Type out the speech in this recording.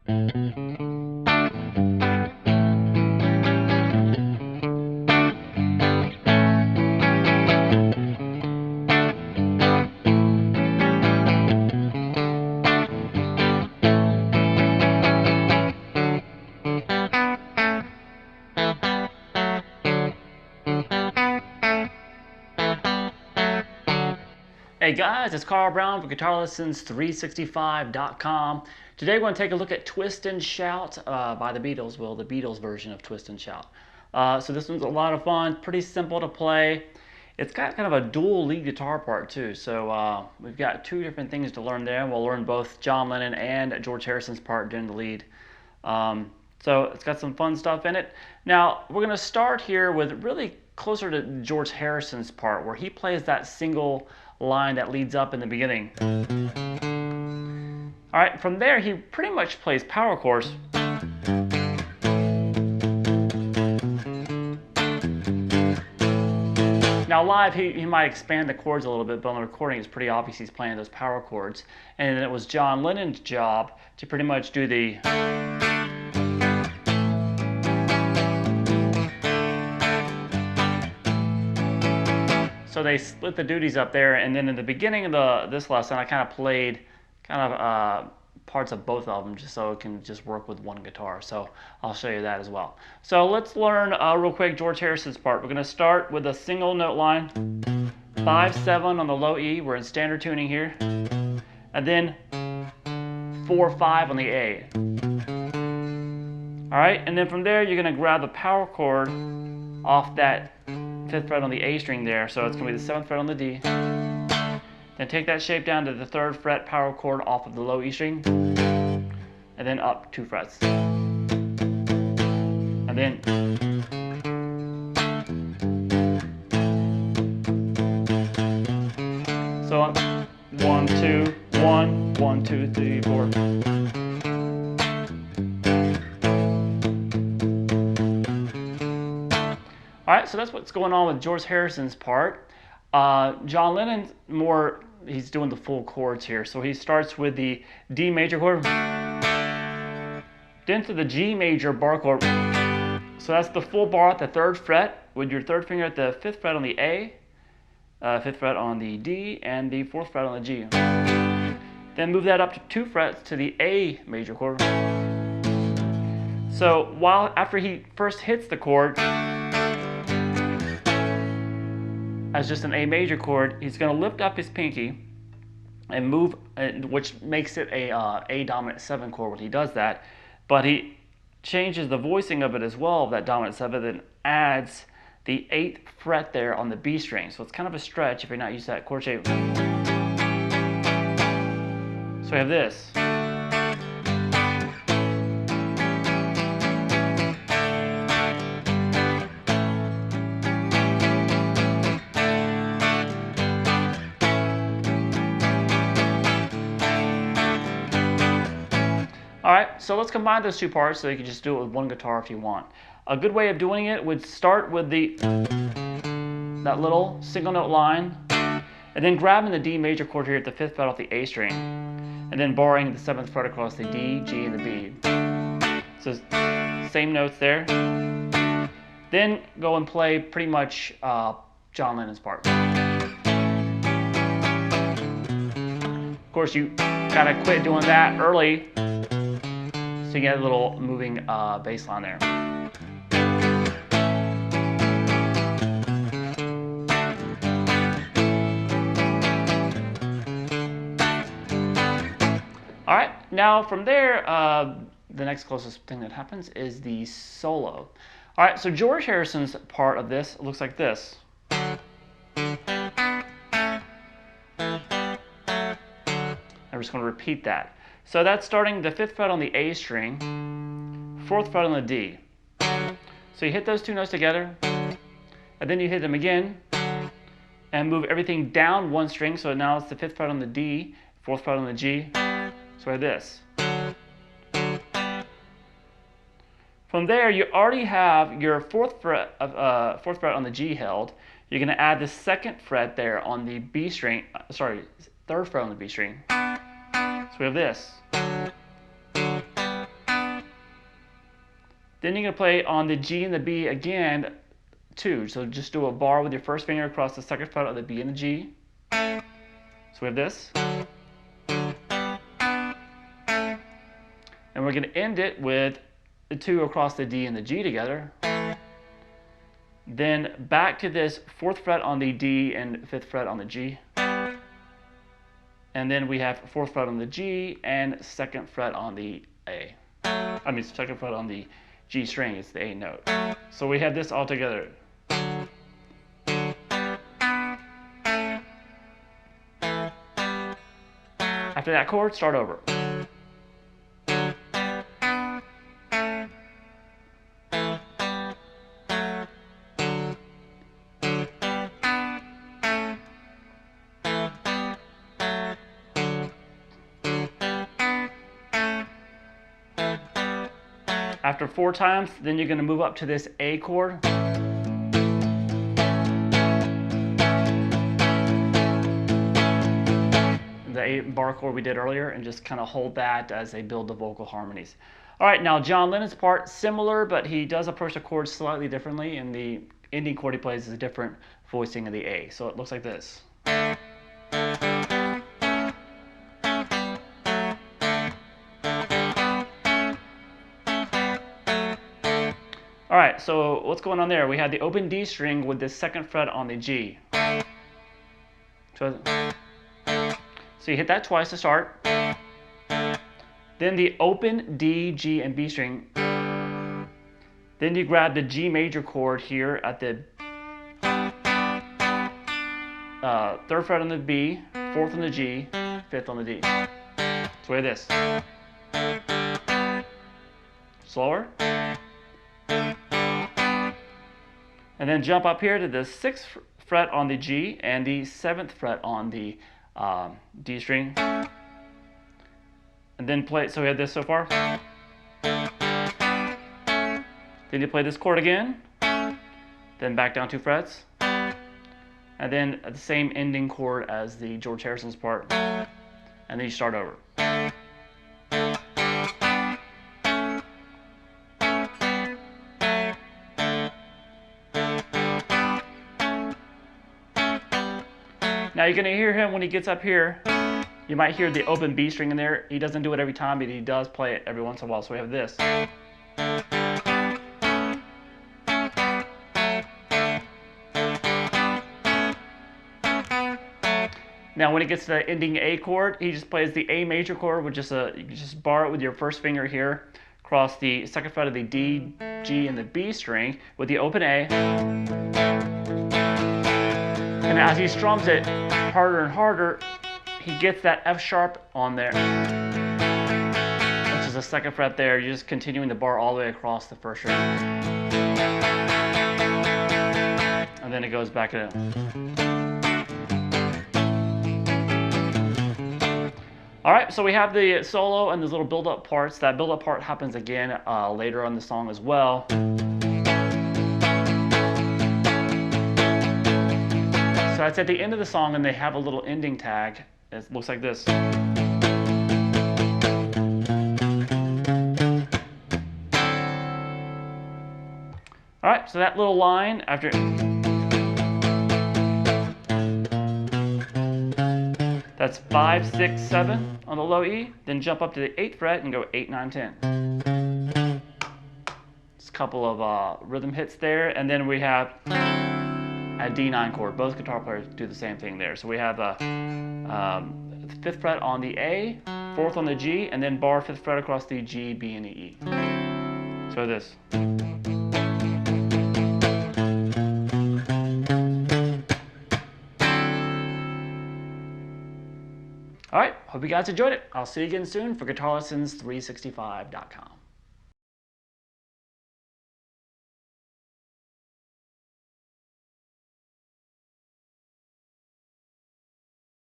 Hey guys, it's Carl Brown for GuitarLessons365.com. Today we're going to take a look at Twist and Shout by the Beatles, well, the Beatles version of Twist and Shout. So this one's a lot of fun, pretty simple to play. It's got kind of a dual lead guitar part too, so we've got two different things to learn there. We'll learn both John Lennon and George Harrison's part during the lead. So it's got some fun stuff in it. Now we're going to start here with really closer to George Harrison's part, where he plays that single line that leads up in the beginning. All right, from there he pretty much plays power chords. Now live he might expand the chords a little bit, but on the recording it's pretty obvious he's playing those power chords. And it was John Lennon's job to pretty much do the so they split the duties up there, and then in the beginning of this lesson, I kind of played parts of both of them just so it can just work with one guitar. So I'll show you that as well. So let's learn real quick George Harrison's part. We're going to start with a single note line, 5-7 on the low E. We're in standard tuning here, and then 4-5 on the A. All right, and then from there you're going to grab the power chord off that 5th fret on the A string there, so it's going to be the 7th fret on the D. Then take that shape down to the 3rd fret power chord off of the low E string, and then up 2 frets. And then so 1, 2, 1, 1, 2, 3, 4. All right, so that's what's going on with George Harrison's part. John Lennon's more, he's doing the full chords here. So he starts with the D major chord, then to the G major bar chord. So that's the full bar at the 3rd fret with your 3rd finger at the 5th fret on the A, 5th fret on the D, and the 4th fret on the G. Then move that up to 2 frets to the A major chord. So after he first hits the chord as just an A major chord, he's going to lift up his pinky and move, which makes it a A dominant 7 chord when he does that. But he changes the voicing of it as well, of that dominant 7, and adds the 8th fret there on the B string. So it's kind of a stretch if you're not used to that chord shape. So we have this. All right, so let's combine those two parts so you can just do it with one guitar if you want. A good way of doing it would start with that little single note line, and then grabbing the D major chord here at the 5th fret off the A string, and then borrowing the 7th fret across the D, G, and the B. So same notes there. Then go and play pretty much John Lennon's part. Of course, you gotta quit doing that early, so you get a little moving bass line there. All right, now from there, the next closest thing that happens is the solo. All right, so George Harrison's part of this looks like this. I'm just going to repeat that. So that's starting the 5th fret on the A string, 4th fret on the D. So you hit those two notes together, and then you hit them again, and move everything down one string. So now it's the 5th fret on the D, 4th fret on the G. So we have this. From there, you already have your 4th fret on the G held. You're going to add the 2nd fret there on the B string. 3rd fret on the B string. So we have this. Then you're going to play on the G and the B again, 2. So just do a bar with your first finger across the second fret of the B and the G. So we have this. And we're going to end it with the 2 across the D and the G together. Then back to this 4th fret on the D and 5th fret on the G. And then we have 4th fret on the G and 2nd fret on the A. I mean 2nd fret on the G string, it's the A note. So we have this all together. After that chord, start over. After 4 times, then you're going to move up to this A chord. The A bar chord we did earlier, and just kind of hold that as they build the vocal harmonies. All right, now John Lennon's part, similar, but he does approach the chords slightly differently, and the ending chord he plays is a different voicing of the A. So it looks like this. All right, so what's going on there? We had the open D string with the 2nd fret on the G. So you hit that twice to start. Then the open D, G, and B string. Then you grab the G major chord here at the 3rd fret on the B, 4th on the G, 5th on the D. So we have this. Slower. And then jump up here to the 6th fret on the G and the 7th fret on the D string. And then play, so we have this so far. Then you play this chord again, then back down 2 frets, and then the same ending chord as the George Harrison's part, and then you start over. Now you're going to hear him when he gets up here. You might hear the open B string in there. He doesn't do it every time, but he does play it every once in a while. So we have this. Now when it gets to the ending A chord, he just plays the A major chord with just you can just bar it with your first finger here across the 2nd fret of the D, G, and the B string with the open A. And as he strums it harder and harder, he gets that F sharp on there, which is the 2nd fret there. You're just continuing the bar all the way across the 1st string. And then it goes back in. All right, so we have the solo and those little build-up parts. That build-up part happens again later on the song as well. So it's at the end of the song, and they have a little ending tag. It looks like this. All right, so that little line after. That's 5, 6, 7 on the low E. Then jump up to the 8th fret and go 8, 9, 10. Just a couple of rhythm hits there, and then we have a D9 chord. Both guitar players do the same thing there. So we have a 5th fret on the A, 4th on the G, and then bar 5th fret across the G, B, and the E. So this. All right, hope you guys enjoyed it. I'll see you again soon for GuitarLessons365.com.